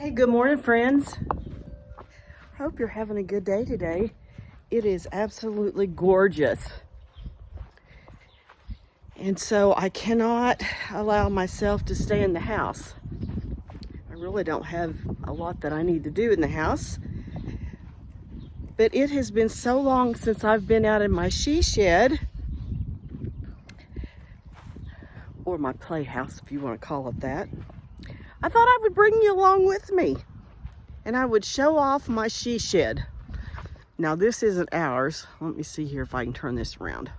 Hey, good morning, friends. Hope you're having a good day today. It is absolutely gorgeous. And so I cannot allow myself to stay in the house. I really don't have a lot that I need to do in the house. But it has been so long since I've been out in my she shed, or my playhouse, if you want to call it that. I thought I would bring you along with me and I would show off my she shed. Now this isn't ours. Let me see here if I can turn this around.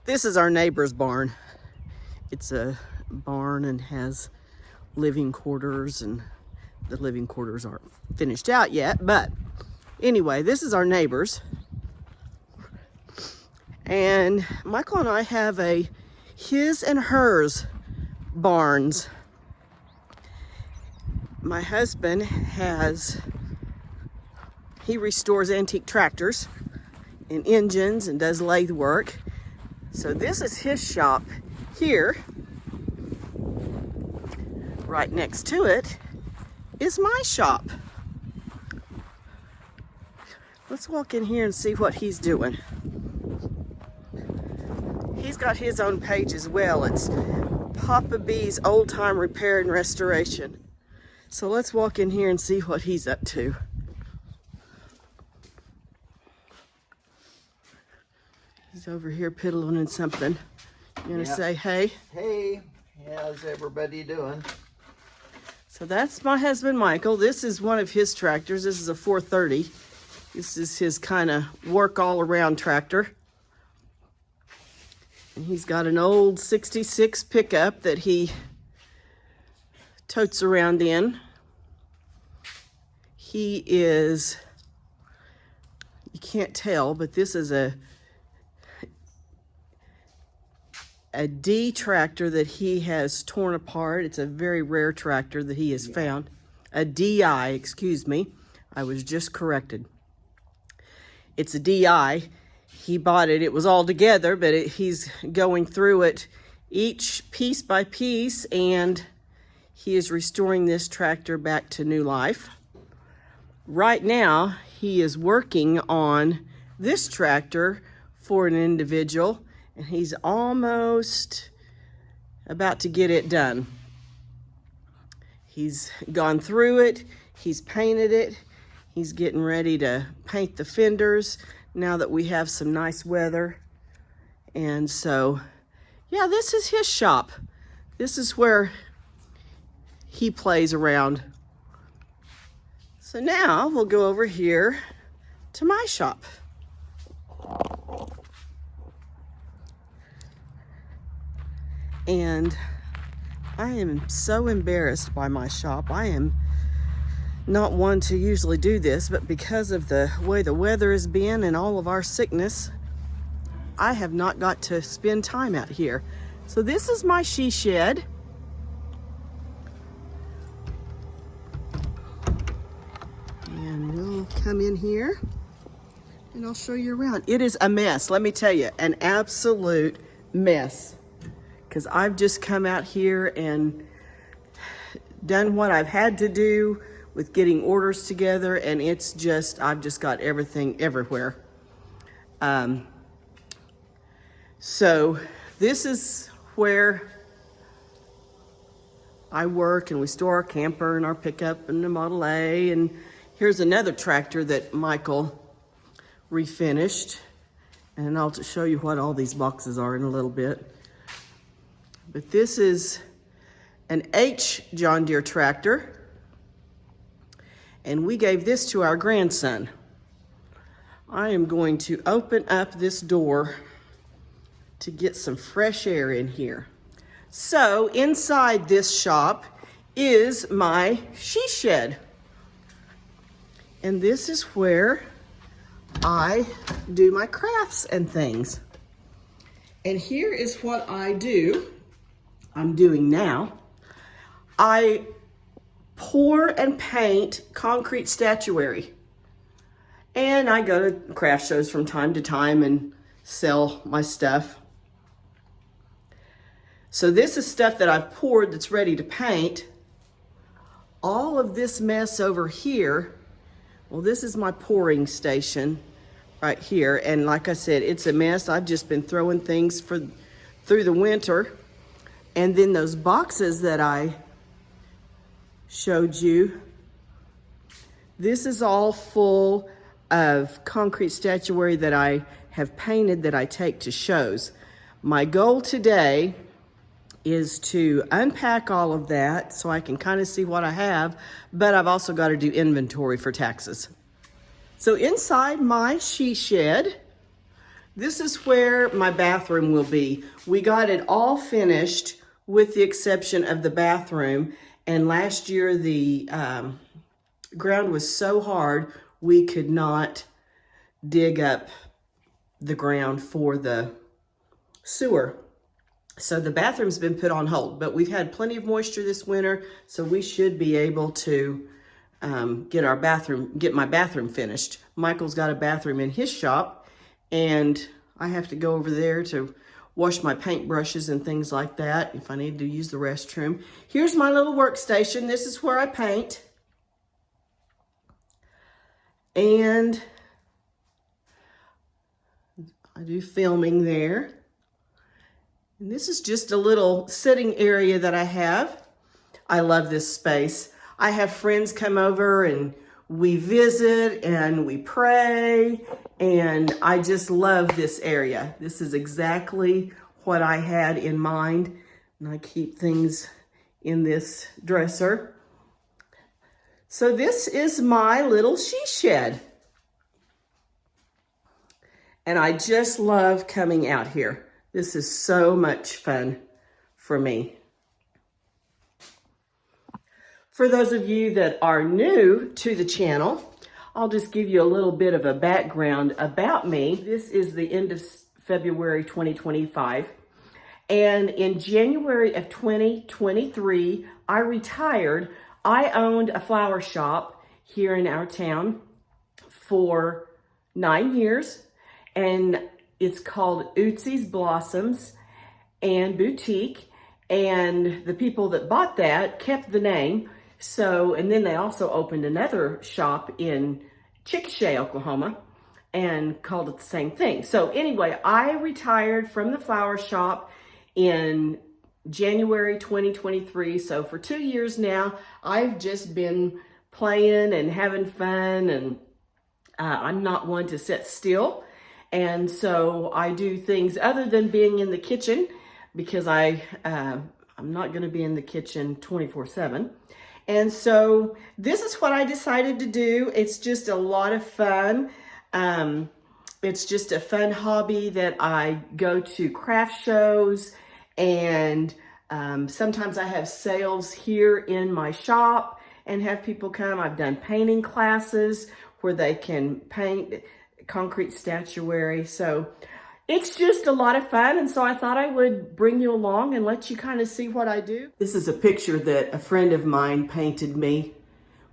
This is our neighbor's barn. It's a barn and has living quarters, and the living quarters aren't finished out yet, but anyway, this is our neighbor's. And Michael and I have a his and hers barns. My husband he restores antique tractors and engines and does lathe work. So this is his shop here. Right next to it is my shop. Let's walk in here and see what he's doing. He's got his own page as well. It's Papa B's Old Time Repair and Restoration. So let's walk in here and see what he's up to. He's over here piddling in something. You gonna say hey? Hey, how's everybody doing? So that's my husband, Michael. This is one of his tractors. This is a 430. This is his kind of work all around tractor. And he's got an old 66 pickup that he totes around in. He is, you can't tell, but this is a D tractor that he has torn apart. It's a very rare tractor that he has found. A DI, excuse me. I was just corrected. It's a DI. He bought it. It was all together, but he's going through it each piece by piece, and he is restoring this tractor back to new life. Right now, he is working on this tractor for an individual, and he's almost about to get it done. He's gone through it. He's painted it. He's getting ready to paint the fenders now that we have some nice weather. And so, yeah, this is his shop. This is where he plays around. So now we'll go over here to my shop. And I am so embarrassed by my shop. I am not one to usually do this, but because of the way the weather has been and all of our sickness, I have not got to spend time out here. So this is my she shed. And we'll come in here and I'll show you around. It is a mess, let me tell you, an absolute mess. Because I've just come out here and done what I've had to do with getting orders together, and it's just, I've just got everything everywhere. So this is where I work, and we store our camper and our pickup and the Model A, and here's another tractor that Michael refinished, and I'll show you what all these boxes are in a little bit. But this is an H John Deere tractor, and we gave this to our grandson. I am going to open up this door to get some fresh air in here. So inside this shop is my she shed. And this is where I do my crafts and things. And here is what I'm doing now. I pour and paint concrete statuary. And I go to craft shows from time to time and sell my stuff. So this is stuff that I've poured that's ready to paint. all of this mess over here, well, this is my pouring station right here. And like I said, it's a mess. I've just been throwing things through the winter. And then those boxes that I showed you, this is all full of concrete statuary that I have painted that I take to shows. My goal today is to unpack all of that so I can kind of see what I have, but I've also got to do inventory for taxes. So inside my she shed, this is where my bathroom will be. We got it all finished with the exception of the bathroom. And last year the ground was so hard, we could not dig up the ground for the sewer. So the bathroom's been put on hold, but we've had plenty of moisture this winter, so we should be able to get my bathroom finished. Michael's got a bathroom in his shop, and I have to go over there to wash my paint brushes and things like that if I need to use the restroom. Here's my little workstation. This is where I paint. And I do filming there. And this is just a little sitting area that I have. I love this space. I have friends come over and we visit and we pray, and I just love this area. This is exactly what I had in mind, and I keep things in this dresser. So this is my little she shed. And I just love coming out here. This is so much fun for me. For those of you that are new to the channel, I'll just give you a little bit of a background about me. This is the end of February 2025. And in January of 2023, I retired. I owned a flower shop here in our town for 9 years. And it's called Ootsy's Blossoms and Boutique. And the people that bought that kept the name. So, and then they also opened another shop in Chickasha, Oklahoma, and called it the same thing. So anyway, I retired from the flower shop in January 2023. So for 2 years now, I've just been playing and having fun, and I'm not one to sit still. And so I do things other than being in the kitchen, because I'm not going to be in the kitchen 24/7. And so this is what I decided to do. It's just a lot of fun. It's just a fun hobby that I go to craft shows, and sometimes I have sales here in my shop and have people come. I've done painting classes where they can paint concrete statuary. So it's just a lot of fun, and so I thought I would bring you along and let you kind of see what I do. This is a picture that a friend of mine painted me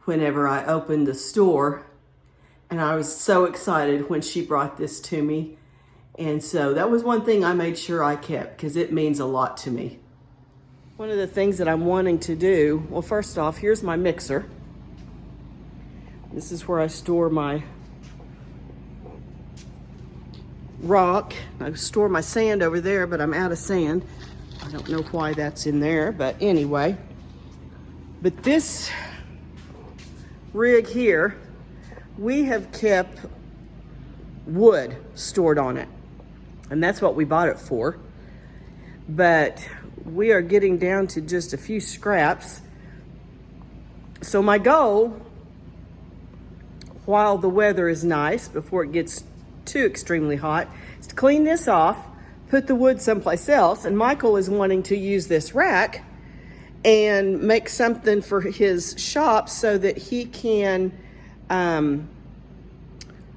whenever I opened the store, and I was so excited when she brought this to me. And so that was one thing I made sure I kept, because it means a lot to me. One of the things that I'm wanting to do, well, first off, here's my mixer. This is where I store my rock. I store my sand over there, but I'm out of sand. I don't know why that's in there, but anyway. But this rig here, we have kept wood stored on it, and that's what we bought it for. But we are getting down to just a few scraps. So my goal, while the weather is nice, before it gets too extremely hot, is to clean this off, put the wood someplace else. And Michael is wanting to use this rack and make something for his shop so that he can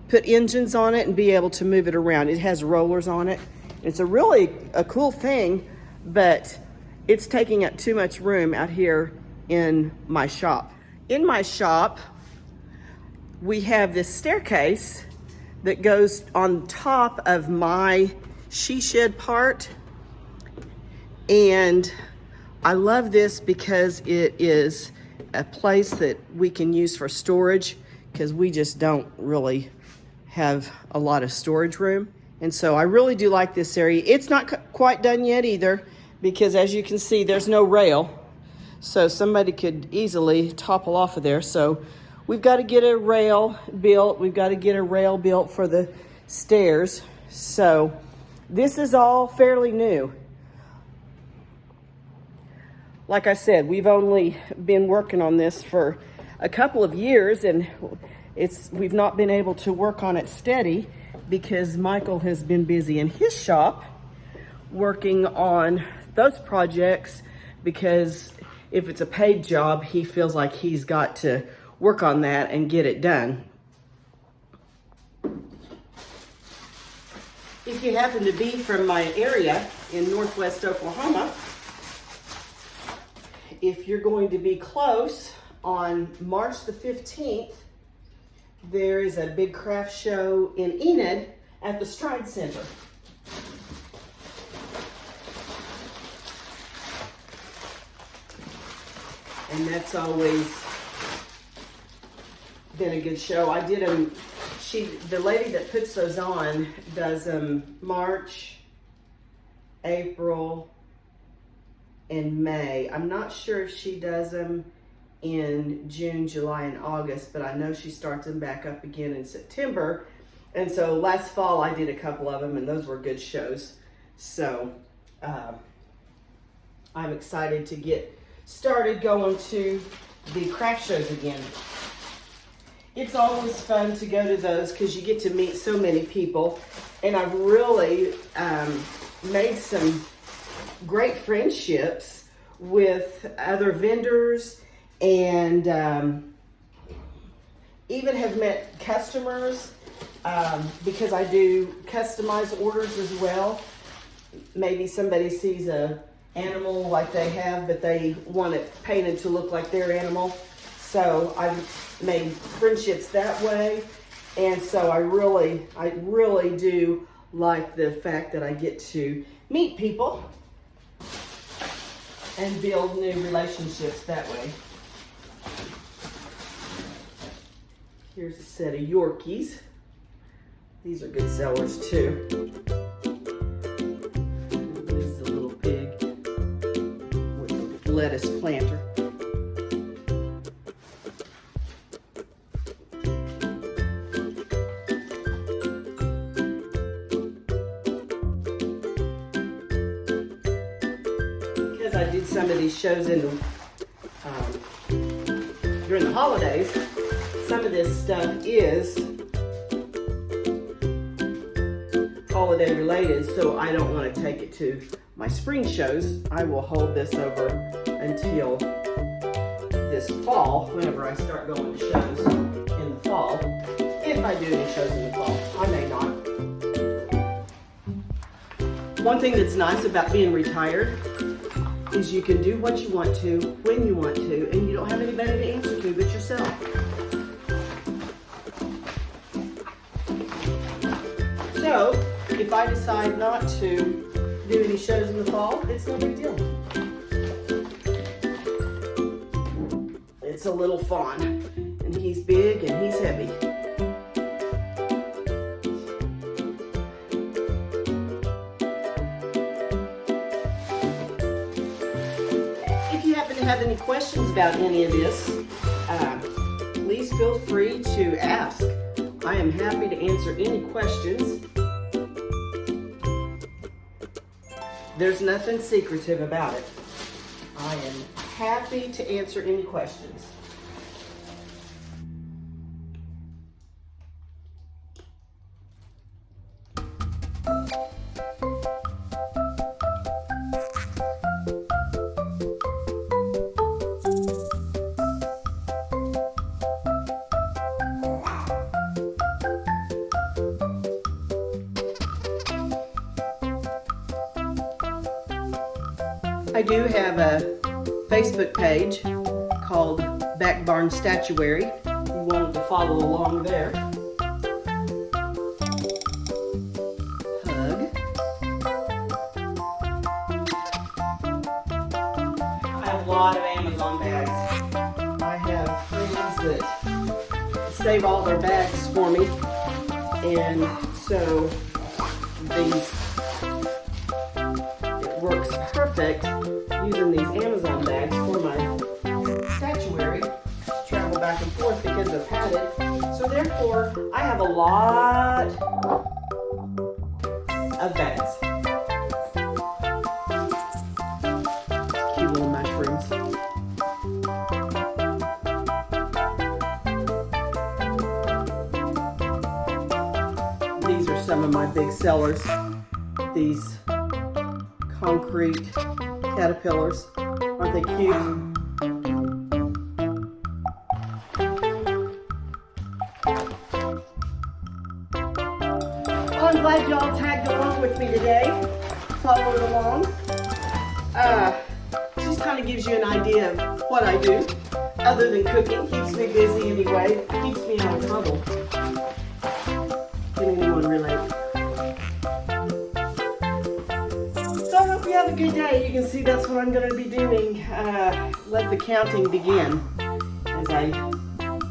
put engines on it and be able to move it around. It has rollers on it. It's a cool thing, but it's taking up too much room out here in my shop. In my shop, we have this staircase that goes on top of my she shed part. And I love this because it is a place that we can use for storage, because we just don't really have a lot of storage room. And so I really do like this area. It's not quite done yet either, because as you can see, there's no rail. So somebody could easily topple off of there. So we've got to get a rail built. We've got to get a rail built for the stairs. So this is all fairly new. Like I said, we've only been working on this for a couple of years, and we've not been able to work on it steady because Michael has been busy in his shop working on those projects, because if it's a paid job, he feels like he's got to work on that and get it done. If you happen to be from my area in Northwest Oklahoma, if you're going to be close on March the 15th, there is a big craft show in Enid at the Stride Center. And that's always been a good show. I did them, the lady that puts those on does them March, April, and May. I'm not sure if she does them in June, July, and August, but I know she starts them back up again in September. And so last fall I did a couple of them, and those were good shows. So I'm excited to get started going to the craft shows again. It's always fun to go to those because you get to meet so many people, and I've really made some great friendships with other vendors, and even have met customers because I do customized orders as well. Maybe somebody sees a animal like they have, but they want it painted to look like their animal. So I've made friendships that way. And so I really do like the fact that I get to meet people and build new relationships that way. Here's a set of Yorkies. These are good sellers too. This is a little pig with a lettuce planter. Because I did some of these shows in during the holidays, some of this stuff is holiday related, so I don't want to take it to my spring shows. I will hold this over until this fall, whenever I start going to shows in the fall. If I do any shows in the fall, I may not. One thing that's nice about being retired is you can do what you want to, when you want to, and you don't have anybody to answer to but yourself. So, if I decide not to do any shows in the fall, it's no big deal. It's a little fawn, and he's big and he's heavy. If you happen to have any questions about any of this, please feel free to ask. I am happy to answer any questions. There's nothing secretive about it. I am happy to answer any questions. I do have a Facebook page called Back Barn Statuary. If you wanted to follow along there. Hug. I have a lot of Amazon bags. that save all their bags for me. And so it works perfect using these Amazon bags for my statuary to travel back and forth because they're padded. So therefore, I have a lot of bags. Cute little mushrooms. These are some of my big sellers. These concrete caterpillars. Aren't they cute? Well, I'm glad y'all tagged along with me today. Followed along. Just kind of gives you an idea of what I do. Other than cooking, keeps me busy anyway. Keeps me out of trouble. Can anyone relate? So I hope you have a good day. You can see that's what I'm going to be doing. Let the counting begin as I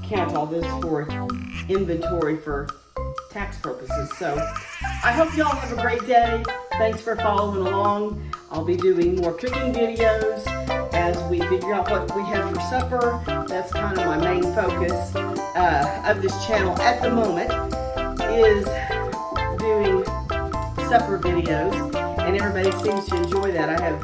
count all this for inventory for tax purposes. So I hope y'all have a great day. Thanks for following along. I'll be doing more cooking videos as we figure out what we have for supper. That's kind of my main focus of this channel at the moment, is doing supper videos, and everybody seems to enjoy that. I have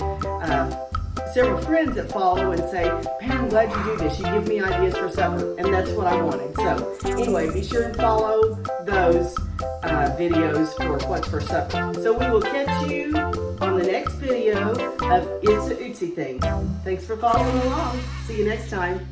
several friends that follow and say, man, I'm glad you do this. You give me ideas for supper, and that's what I wanted. So anyway, be sure and follow those videos for what's for supper. So we will catch you on the next video of It's a Ootsy Thing. Thanks for following along. See you next time.